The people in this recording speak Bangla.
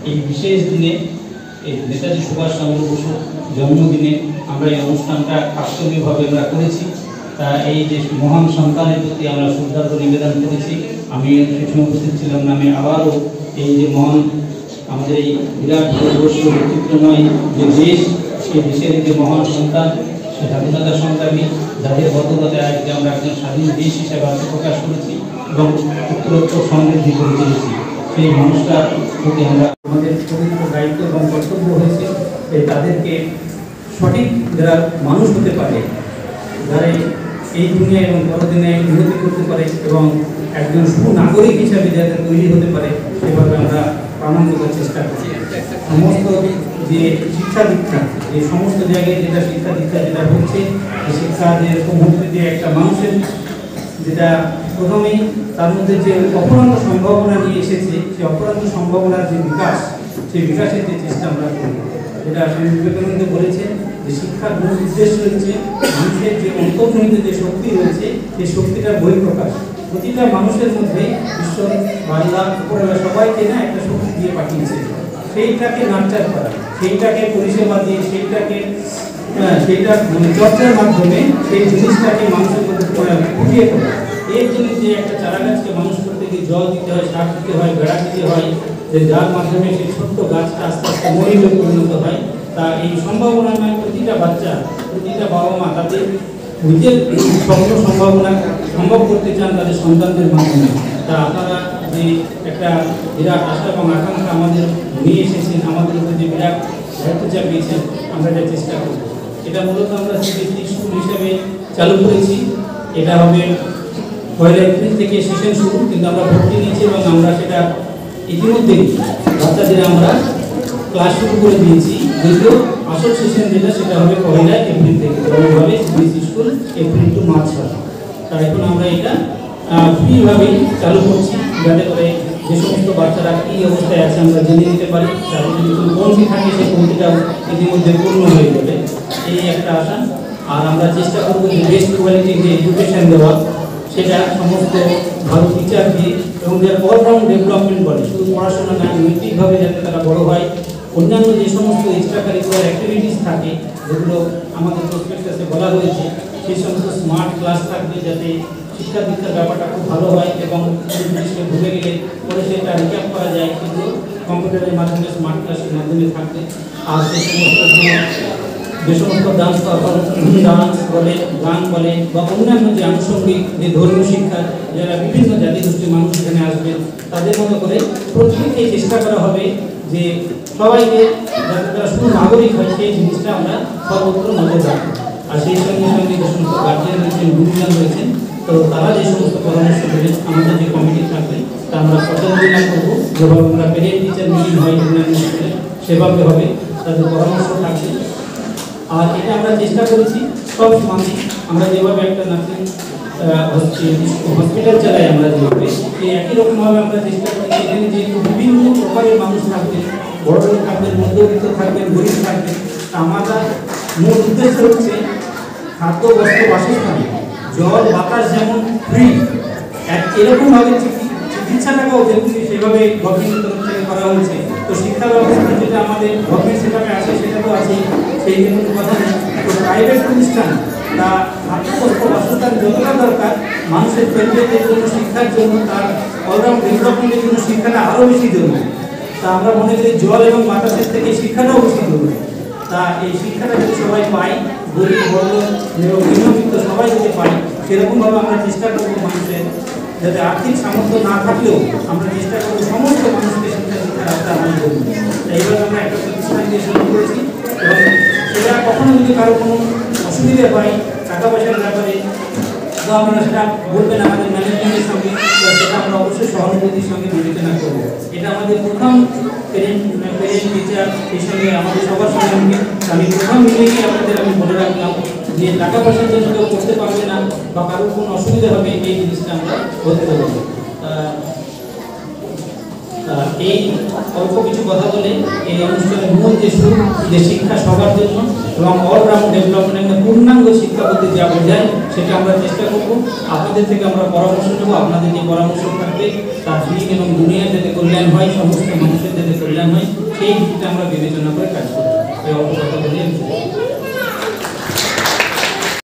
এই বিশেষ দিনে এই নেতাজি সুভাষচন্দ্র বসুর জন্মদিনে আমরা এই অনুষ্ঠানটা কাকতালীয়ভাবে আমরা করেছি। তা এই যে মহান সন্তানের প্রতি আমরা শ্রদ্ধার্ঘ্য নিবেদন করেছি। আমি সেখানে উপস্থিত ছিলাম না, আমি আবারও এই যে মহান আমাদের এই বিরাট ভারতবর্ষ বৈচিত্র্যময় যে দেশ, সেই দেশের যে মহান সন্তান, সে স্বাধীনতা সংগ্রামী যাদের বদৌলতে আজকে আমরা একজন স্বাধীন দেশ হিসেবে আত্মপ্রকাশ করেছি এবং উত্তরোত্তর সমৃদ্ধি করে চলেছি, সেই মানুষটার প্রতি আমরা আমাদের পবিত্র দায়িত্ব এবং কর্তব্য হয়েছে তাদেরকে সঠিক যারা মানুষ হতে পারে, যারা এই দুনিয়া এবং পরদিনে উন্নতি করতে পারে এবং একজন সুনাগরিক হিসাবে যাদের তৈরি হতে পারে, সেভাবে আমরা প্রাণান্তর চেষ্টা করছি। সমস্ত যে শিক্ষা দীক্ষা, এই সমস্ত জায়গায় যেটা শিক্ষা দীক্ষা যেটা হচ্ছে, শিক্ষা যেরকম হচ্ছে যে একটা মানুষের যেটা প্রথমেই তার মধ্যে যে অপরান্ত সম্ভাবনা নিয়ে এসেছে, সেই অপরান্ত সম্ভাবনার যে বিকাশ, সেই বিকাশের যে চেষ্টা আমরা করি। যেটা স্বামী বিবেকানন্দ বলেছেন যে শিক্ষার মূল উদ্দেশ্য হচ্ছে মানুষের যে অন্তর্নিহিত যে শক্তি রয়েছে, সেই শক্তিটার বহিঃপ্রকাশ। প্রতিটা মানুষের মধ্যে ঈশ্বর বাংলা উপরওয়ালা সবাইকে না একটা শক্তি দিয়ে পাঠিয়েছে, সেইটাকে নার্চার করা, সেইটাকে পরিষেবা দিয়ে, সেইটা চর্চার মাধ্যমে সেই জিনিসটাকে মানুষের মধ্যে ফুটিয়ে তোলা। এর জন্য যে একটা চারা গাছকে মানুষ করতে গিয়ে জল দিতে হয়, সার দিতে হয়, বেড়া দিতে হয়, যে যার মাধ্যমে সেই ছোট্ট গাছটা আস্তে আস্তে মরিলে পরিণত হয়। তা এই সম্ভাবনাময় প্রতিটা বাচ্চা, প্রতিটা বাবা মা তাদের নিজের স্বপ্ন সম্ভাবনা সম্ভব করতে চান তাদের সন্তানদের মাধ্যমে। তা আপনারা যে একটা বিরাট আশা এবং আকাঙ্ক্ষা আমাদের নিয়ে এসেছেন, আমাদের উপর যে বিরাট দায়িত্ব চাপিয়েছেন, আমরা এটা চেষ্টা করব। এটা মূলত আমরা সিবিএসই স্কুল হিসেবে চালু করেছি। এটা হবে 1 এপ্রিল থেকে সেশন শুরু, কিন্তু আমরা ভর্তি নিয়েছি এবং আমরা সেটা ইতিমধ্যেই বাচ্চাদের আমরা ক্লাস শুরু করে দিয়েছি। যদিও আসল সেশন যেটা সেটা হবে 1 এপ্রিল থেকে, হবে CBSE school April to March হবে। তাই এখন আমরা এটা ফ্রিভাবেই চালু করছি, যাতে করে যে সমস্ত বাচ্চারা কী অবস্থায় আছে আমরা জেনে নিতে পারি। তাদের যদি কোনো কমতি থাকে সেই কমতিটাও ইতিমধ্যে পূর্ণ হয়ে যাবে, এই একটা আশা। আর আমরা চেষ্টা করবো যে বেস্ট কোয়ালিটির যে এডুকেশন দেওয়া, সেটা সমস্ত ভালো টিচার দিয়ে এবং যারা অলরাউন্ড ডেভেলপমেন্ট করে, শুধু পড়াশোনা না, নৈতিকভাবে যাতে তারা বড় হয়। অন্যান্য যে সমস্ত এক্সট্রা কারিকুলার অ্যাক্টিভিটিস থাকে, যেগুলো আমাদের প্রসপেক্টাসে বলা হয়েছে, সেই সমস্ত স্মার্ট ক্লাস থাকবে, যাতে শিক্ষা দীক্ষার ব্যাপারটা খুব ভালো হয় এবং জিনিসকে ভুলে গেলে পরে সেটা রিক্যাপ করা যায়, কিন্তু কম্পিউটারের মাধ্যমে স্মার্ট ক্লাসের মাধ্যমে থাকবে। আর সেই সমস্ত যে সমস্ত ডান্স বলে, গান বলে বা অন্যান্য যে আনুষঙ্গিক যে ধর্মীয় শিক্ষা, যারা বিভিন্ন জাতিগোষ্ঠীর মানুষ এখানে আসবেন, তাদের মতো করে প্রত্যেককে চেষ্টা করা হবে যে সবাইকে যাতে তারা শুধু নাগরিক হয়, সেই জিনিসটা আমরা সর্বত্র নজর রাখবো। আর সেই সঙ্গে সঙ্গে যে সমস্ত গার্জিয়ান রয়েছেন, গুরুজন রয়েছেন, তো তারা যে সমস্ত পরামর্শ দেবেন, আমাদের যে কমিটি থাকবে তা আমরা পর্যালোচনা করবো। যেভাবে আমরা প্যারেন্ট টিচার মিটিং হয় অন্যান্য স্কুলে, সেভাবে হবে, তাদের পরামর্শ থাকবে। আর এটা আমরা চেষ্টা করেছি সব সমাজে, আমরা যেভাবে একটা নার্সিং হসপিটাল চালাই, আমরা যেভাবে সেই একই রকমভাবে আমরা চেষ্টা করেছি এখানে যেহেতু বিভিন্ন প্রকারের মানুষ থাকবেন, বড় লোক থাকবেন, মধ্যবিত্ত থাকবেন, গরিব থাকবেন। আমরা মূল উদ্দেশ্য হচ্ছে খাদ্য, বস্ত্র, বাসস্থান, জল, বাতাস যেমন ফ্রি, এরকমভাবে চিকিৎসাটাকেও যেমনি সেভাবে গভর্নমেন্টের তরফ থেকে করা হয়েছে। তো শিক্ষা ব্যবস্থা যেটা আমাদের গভর্নমেন্ট সেভাবে আছে, সেটা তো আছে, সেই জন্য কথা নেই। তো প্রাইভেট প্রতিষ্ঠান তা খাদ্য, বস্ত্র, বাসস্থান যতটা দরকার মানুষের ফেলফেলের জন্য, শিক্ষার জন্য, তার অলরাউন্ড ডেভেলপমেন্টের জন্য শিক্ষাটা আরও বেশি জরুরি। তা আমরা মনে করি জল এবং বাতাসের থেকে শিক্ষাটাও বেশি জরুরি। তা এই শিক্ষাটা যদি সবাই পাই, গরিব, বড় এবং নিম্নবিত্ত সবাই যদি পাই, সেরকমভাবে আমরা চেষ্টা করবো মানুষের যাতে আর্থিক সামর্থ্য না থাকলেও আমরা চেষ্টা করবো সমস্ত মানুষকে শিক্ষা দীক্ষার রাস্তা আমাদের করবো। এইভাবে আমরা একটা প্রতিষ্ঠান দিয়ে শুরু করেছি এবং সেটা কখনো যদি কারো কোনো অসুবিধা হয় টাকা পয়সার ব্যাপারে, তো আপনারা সেটা বলবেন আমাদের ম্যানেজমেন্টের সঙ্গে, সেটা আমরা অবশ্যই সহানুভূতির সঙ্গে বিবেচনা করবো। এটা আমাদের প্রথম প্যারেন্ট টিচার এই সঙ্গে আমাদের সবার সঙ্গে আমি প্রথম মিলেই আপনাদের আমি বলে রাখলাম যে টাকা পয়সার জন্য কেউ করতে পারবে না বা কারোর কোনো অসুবিধা হবে, এই জিনিসটা আমরা হতে দেবো। এই অল্প কিছু কথা বলে এই অনুষ্ঠানের মূল যে সুর, যে শিক্ষা সবার জন্য এবং অলরাউন্ড ডেভেলপমেন্ট, পূর্ণাঙ্গ শিক্ষা বলতে যা বোঝায় সেটা আমরা চেষ্টা করব। আপনাদের থেকে আমরা পরামর্শ নেব, আপনাদের যে পরামর্শ থাকবে তার দিক এবং দুনিয়ার যাতে কল্যাণ হয়, সমস্ত মানুষের যাতে কল্যাণ হয়, সেই দিকটা আমরা বিবেচনা করে কাজ করব। এই অল্প কথা